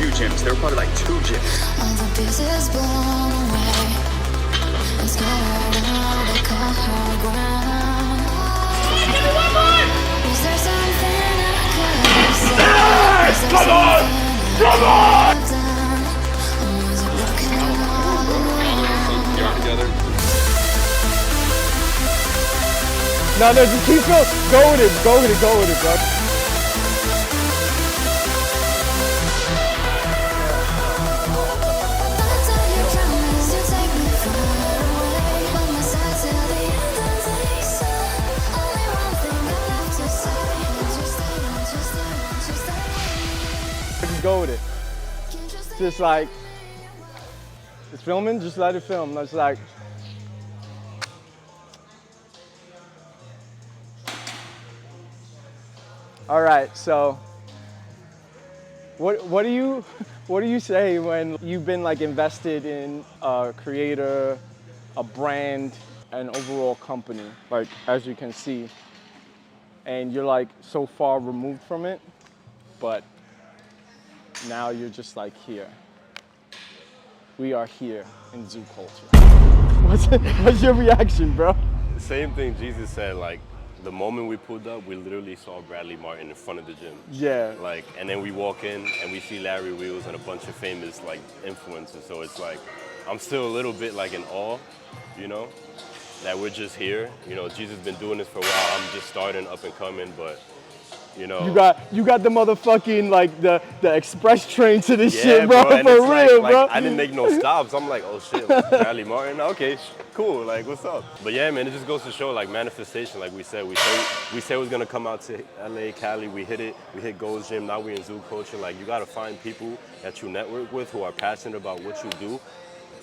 few gyms. There were probably like 2 gyms. All the pieces blown away. And scattered all the cold ground. Is there something I could have said? Yes! Come on! Come on! You're together. No, just keep going. Go with it, bro. Just go with it. Just like, it's filming, just let it film. It's like, all right, so what do you say when you've been like invested in a creator, a brand, an overall company, like as you can see, and you're like so far removed from it, but now you're just like here. We are here in zoo culture. What's your reaction, bro? Same thing Jesus said, like, the moment we pulled up, we literally saw Bradley Martin in front of the gym. Yeah. Like, and then we walk in and we see Larry Wheels and a bunch of famous like influencers. So it's like, I'm still a little bit like in awe, you know, that we're just here. You know, Jesus been doing this for a while. I'm just starting up and coming, but you know. You got the motherfucking like the express train to this Yeah, shit, bro. and For it's real, like, bro. I didn't make no stops. I'm like, oh shit, like, Bradley Martin. Okay, cool. Like, what's up? But yeah, man, it just goes to show like manifestation. Like we said, we said we was gonna come out to LA, Cali. We hit it. We hit Gold's Gym. Now we're in zoo culture. Like, you gotta find people that you network with who are passionate about what you do.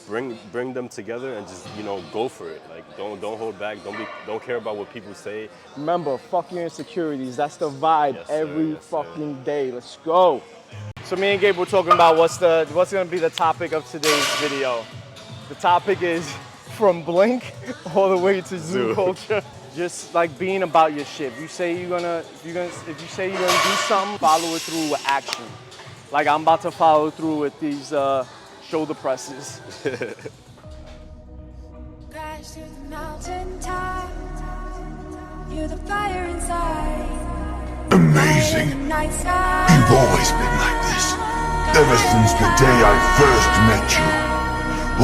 Bring them together and just, you know, go for it. Like, don't hold back. Don't care about what people say. Remember, fuck your insecurities. That's the vibe every fucking day. Let's go. So me and Gabe were talking about what's gonna be the topic of today's video. The topic is from Blink all the way to zoo culture. Just like being about your shit. If you say you're gonna do something, follow it through with action. Like I'm about to follow through with these shoulder presses. Crash to the mountaintop. You're the fire inside. Amazing. You've always been like this. Ever since the day I first met you.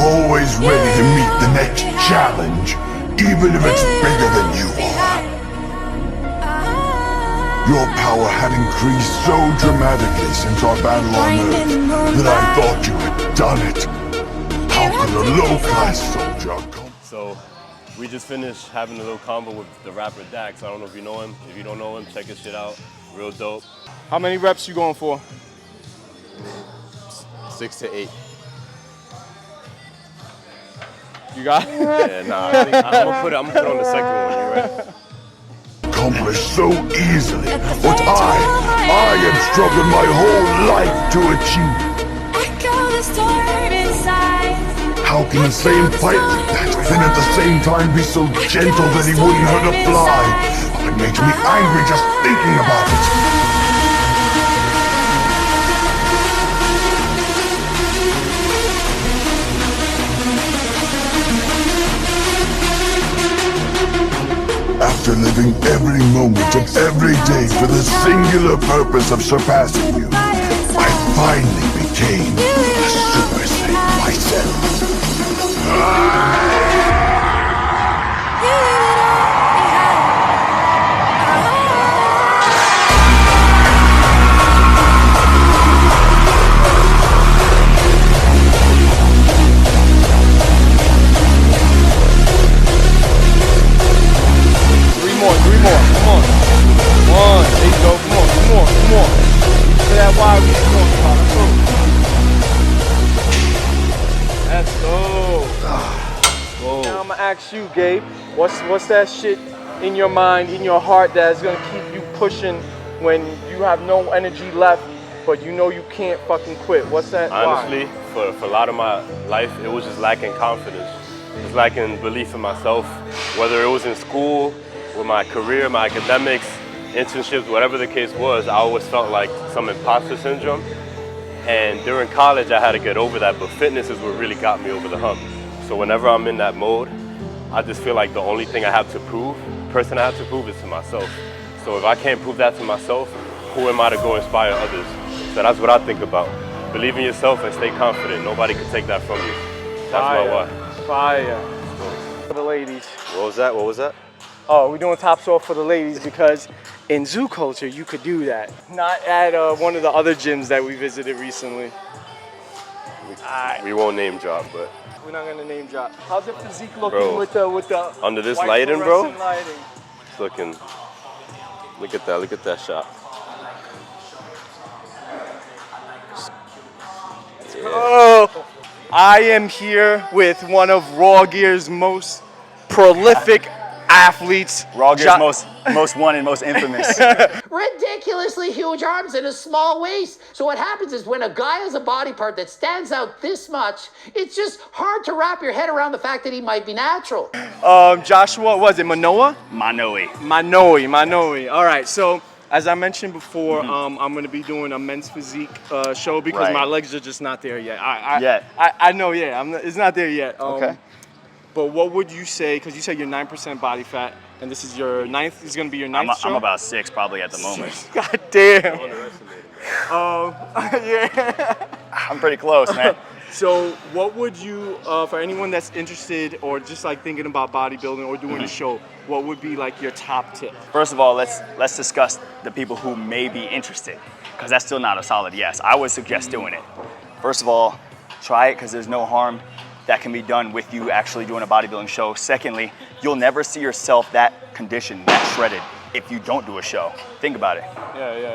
Always ready to meet the next challenge, even if it's bigger than you are. Your power had increased so dramatically since our battle on Earth that I thought you had done it. How could a low-class soldier come? So, we just finished having a little combo with the rapper Dax. I don't know if you know him. If you don't know him, check his shit out. Real dope. How many reps you going for? 6 to 8. You got it? Yeah, nah. I'm gonna put it on the second one. You right? Accomplished so easily what I have struggled my whole life to achieve. How can the same fight like that then at the same time be so gentle that he wouldn't hurt a fly? Oh, it makes me angry just thinking about it. After living every moment of every day for the singular purpose of surpassing you, I finally became a Super Saiyan myself. Three more, come on. One, there you go, come on. To that wide we talking about. Let's go. Now I'm gonna ask you, Gabe, what's that shit in your mind, in your heart that's gonna keep you pushing when you have no energy left, but you know you can't fucking quit? What's that? Honestly, for a lot of my life, it was just lacking confidence. It was lacking belief in myself, whether it was in school, with my career, my academics, internships, whatever the case was. I always felt like some imposter syndrome. And during college, I had to get over that, but fitness is what really got me over the hump. So whenever I'm in that mode, I just feel like the only thing I have to prove, person I have to prove, is to myself. So if I can't prove that to myself, who am I to go inspire others? So that's what I think about. Believe in yourself and stay confident. Nobody can take that from you. That's my why. Fire. For the ladies. What was that? What was that? Oh, we're doing tops off for the ladies because in zoo culture, you could do that. Not at one of the other gyms that we visited recently. We won't name drop, but we're not gonna name drop. How's the physique looking, bro, with the under this white lighting, bro? lighting? It's looking. Look at that. Look at that shot. Yeah. Oh, I am here with one of Rawgear's most prolific athletes. Rawgear's most wanted, most infamous. Ridiculously huge arms and a small waist. So what happens is when a guy has a body part that stands out this much, it's just hard to wrap your head around the fact that he might be natural. Joshua, was it Manoa? Manoe. All right, so as I mentioned before, I'm going to be doing a men's physique show because my legs are just not there yet. I know, it's not there yet. Okay. But what would you say, because you said you're 9% body fat, and this is your ninth, is going to be your ninth show? I'm about 6 probably at the moment. God damn. Yeah. I'm pretty close, man. So what would you, for anyone that's interested or just like thinking about bodybuilding or doing a show, what would be like your top tip? First of all, let's discuss the people who may be interested, because that's still not a solid yes. I would suggest doing it. First of all, try it because there's no harm that can be done with you actually doing a bodybuilding show. Secondly, you'll never see yourself that conditioned, that shredded if you don't do a show. Think about it.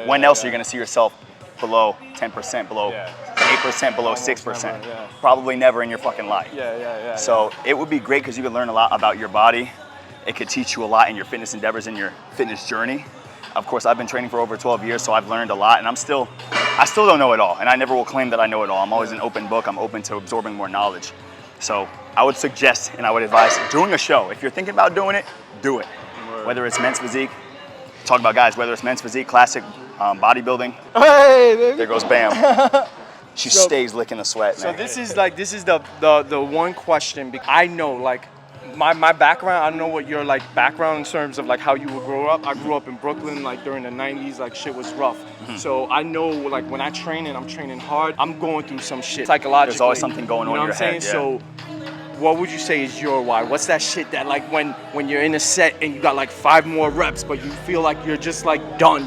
When else are you gonna see yourself below 10%, below 8%, below 6%? Probably never in your fucking life. So it would be great because you could learn a lot about your body. It could teach you a lot in your fitness endeavors and your fitness journey. Of course, I've been training for over 12 years, so I've learned a lot, and I still don't know it all, and I never will claim that I know it all. I'm always an open book. I'm open to absorbing more knowledge. So I would suggest and I would advise doing a show. If you're thinking about doing it, do it. Whether it's men's physique, talk about guys, whether it's men's physique, classic bodybuilding. Hey, baby. There goes Bam. She stays licking the sweat, man. So this is the one question, because I know like my background, I don't know what your like background in terms of like how you would grow up. I grew up in Brooklyn, like during the 90s, like shit was rough. So I know like when I train and I'm training hard, I'm going through some shit psychologically. There's always something going on in your head. So what would you say is your why? What's that shit that like when you're in a set and you got like 5 more reps, but you feel like you're just like done,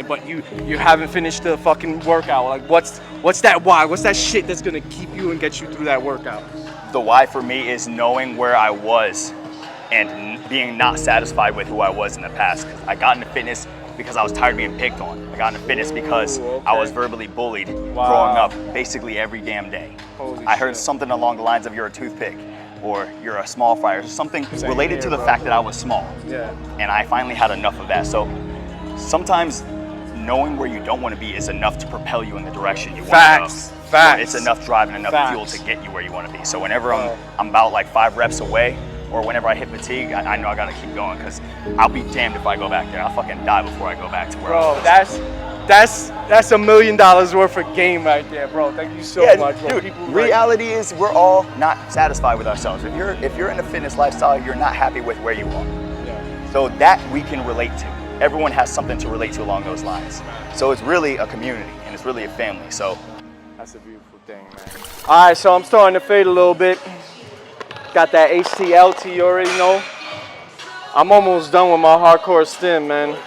but you haven't finished the fucking workout? Like what's that why? What's that shit that's gonna keep you and get you through that workout? The why for me is knowing where I was and being not satisfied with who I was in the past. I got into fitness because I was tired of being picked on. I got into fitness because I was verbally bullied growing up basically every damn day. I heard something along the lines of you're a toothpick or you're a small fry or something related to the fact that I was small. And I finally had enough of that. So sometimes knowing where you don't want to be is enough to propel you in the direction you want to go. It's enough drive and enough fuel to get you where you want to be. So whenever I'm about like 5 reps away, or whenever I hit fatigue, I know I gotta keep going, because I'll be damned if I go back there. I'll fucking die before I go back to where I was. That's $1 million worth of game right there, bro. Thank you so much, bro. Dude, reality is we're all not satisfied with ourselves. If you're in a fitness lifestyle, you're not happy with where you are. So that we can relate to. Everyone has something to relate to along those lines. So it's really a community and it's really a family. So that's a beautiful thing, man. All right, so I'm starting to fade a little bit. Got that HTLT, you already know. I'm almost done with my hardcore stim, man.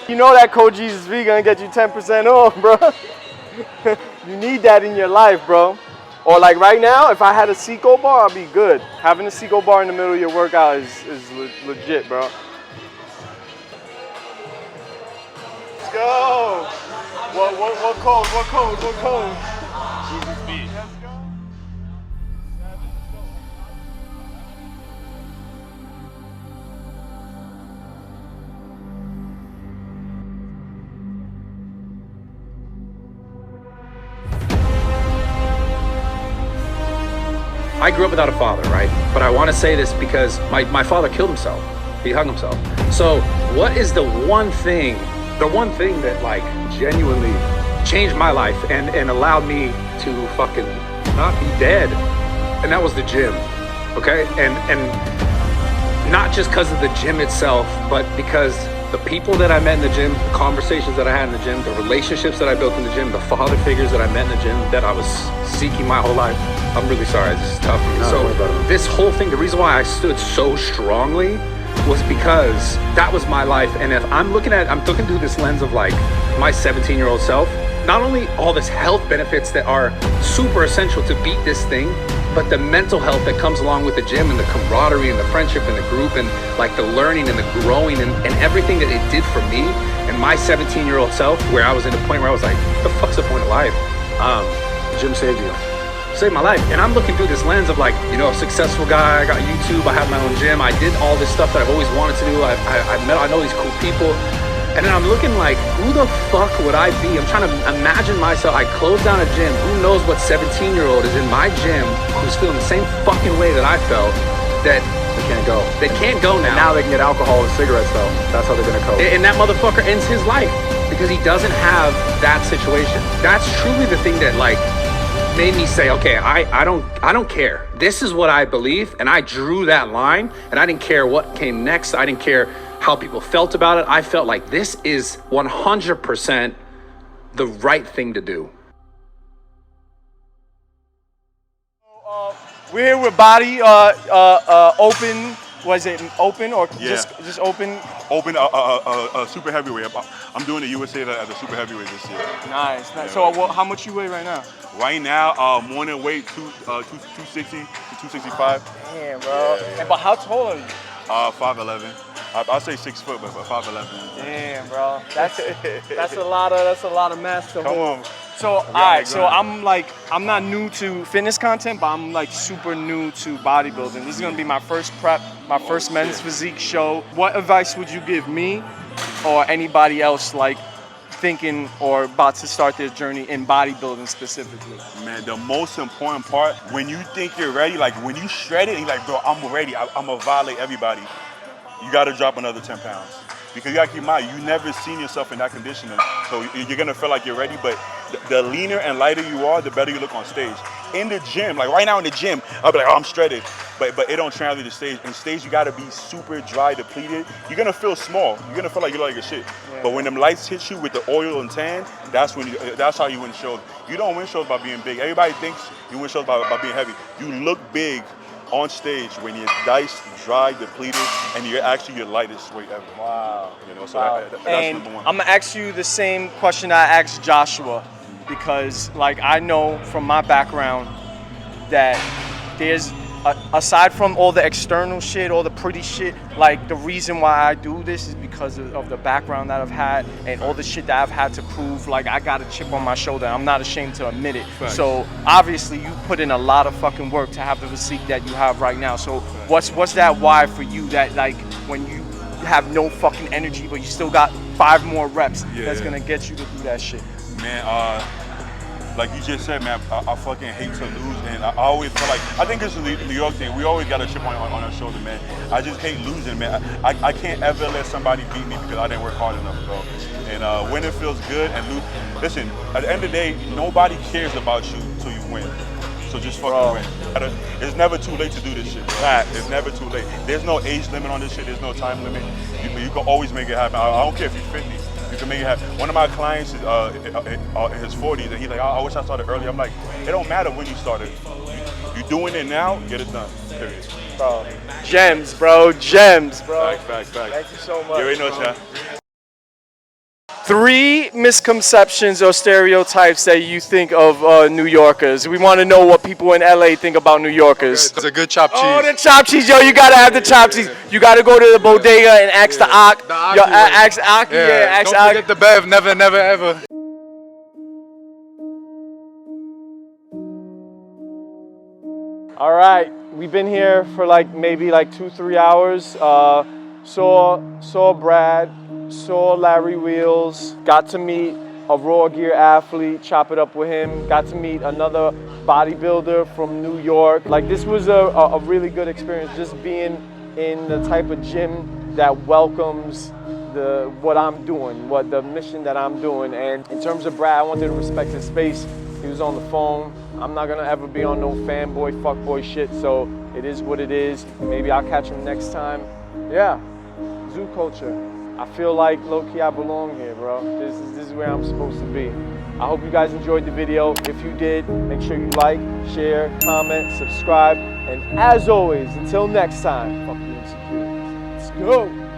You know that Code Jesus V gonna get you 10% off, bro. You need that in your life, bro. Or like right now, if I had a Seco bar, I'd be good. Having a Seco bar in the middle of your workout is legit, bro. Let's go. What code? Jesus B. Let's go. I grew up without a father, right? But I want to say this because my father killed himself. He hung himself. So what is the one thing the one thing that like genuinely changed my life and allowed me to fucking not be dead, and that was the gym. Okay, and not just because of the gym itself, but because the people that I met in the gym, the conversations that I had in the gym, the relationships that I built in the gym, the father figures that I met in the gym that I was seeking my whole life. I'm really sorry, this is tough for me. So this whole thing, the reason why I stood so strongly was because that was my life. And if I'm looking through this lens of like my 17-year-old self, not only all this health benefits that are super essential to beat this thing, but the mental health that comes along with the gym and the camaraderie and the friendship and the group and like the learning and the growing and everything that it did for me and my 17-year-old self, where I was in a point where I was like, what the fuck's the point of life? Gym saved you. Saved my life. And I'm looking through this lens of like, you know, a successful guy, I got YouTube, I have my own gym, I did all this stuff that I've always wanted to do, I know these cool people. And then I'm looking like, who the fuck would I be? I'm trying to imagine myself. I closed down a gym. Who knows what 17-year-old is in my gym who's feeling the same fucking way that I felt, that they can't go. They can't go now. And now they can get alcohol and cigarettes though. That's how they're gonna cope. And that motherfucker ends his life because he doesn't have that situation. That's truly the thing that like made me say, okay, I don't care. This is what I believe, and I drew that line, and I didn't care what came next. I didn't care how people felt about it. I felt like this is 100% the right thing to do. We're here with Body, Open, was it Open or just Open? Open, super heavyweight. I'm doing the USA as a super heavyweight this year. Nice, nice. So how much you weigh right now? Right now, morning weight 260 to 265. Damn, bro. Yeah. But how tall are you? 5'11". I'll say 6 foot, but 5'11". Damn, bro. That's a lot of mass to hold. Come on. So all right, so I'm not new to fitness content, but I'm like super new to bodybuilding. This is gonna be my first prep, my first men's physique show. What advice would you give me or anybody else like thinking or about to start their journey in bodybuilding specifically? Man, the most important part, when you think you're ready, like when you shred it, you're like, bro, I'm ready. I'm gonna violate everybody. You gotta drop another 10 pounds. Because you gotta keep in mind, you never seen yourself in that conditioning. So you're gonna feel like you're ready, but the leaner and lighter you are, the better you look on stage. In the gym, like right now in the gym, I'll be like, oh, I'm shredded. But it don't translate to stage. In stage, you gotta be super dry, depleted. You're gonna feel small. You're gonna feel like you look like a shit. Yeah. But when them lights hit you with the oil and tan, that's how you win shows. You don't win shows by being big. Everybody thinks you win shows by being heavy. You look big on stage when you're diced, dry, depleted, and you're actually your lightest weight ever. Wow. You know, so wow. that's and number one. I'm gonna ask you the same question I asked Joshua, because like I know from my background that there's, aside from all the external shit, all the pretty shit, like the reason why I do this is because of the background that I've had and all the shit that I've had to prove. Like I got a chip on my shoulder. I'm not ashamed to admit it. Facts. So obviously you put in a lot of fucking work to have the physique that you have right now. So what's that why for you, that like when you have no fucking energy but you still got 5 more reps that's gonna get you to do that shit? Man, like you just said, man, I fucking hate to lose, and I always feel like, I think it's a New York thing, we always got a chip on our shoulder, man. I just hate losing, man. I can't ever let somebody beat me because I didn't work hard enough, bro. And winning feels good, and listen, at the end of the day, nobody cares about you until you win. So just fucking win. It's never too late to do this shit, bro. It's never too late. There's no age limit on this shit, there's no time limit. You can always make it happen. I don't care if you're 50. You can make it happen. One of my clients is in his 40s, and he's like, I wish I started early. I'm like, it don't matter when you started. You're doing it now, get it done. Period. Bro, gems, bro, gems, bro. Facts. Thank you so much. You already know, Chad. 3 misconceptions or stereotypes that you think of New Yorkers. We want to know what people in LA think about New Yorkers. It's a good chopped cheese. Oh, the chopped cheese, yo! You gotta have the chopped cheese. You gotta go to the bodega and ask the Ak. Yo, ask Aki. Ask Don't forget the Bev. Never, never, ever. All right, we've been here for like maybe 2-3 hours. Saw Brad, saw Larry Wheels, got to meet a Rawgear athlete, chop it up with him, got to meet another bodybuilder from New York. Like this was a really good experience, just being in the type of gym that welcomes what I'm doing, what the mission that I'm doing. And in terms of Brad, I wanted to respect his space. He was on the phone. I'm not gonna ever be on no fanboy, fuckboy shit, so it is what it is. Maybe I'll catch him next time. Yeah, zoo culture. I feel like low-key I belong here, bro. This is where I'm supposed to be. I hope you guys enjoyed the video. If you did, make sure you like, share, comment, subscribe, and as always, until next time, fuck you insecurities. Let's go.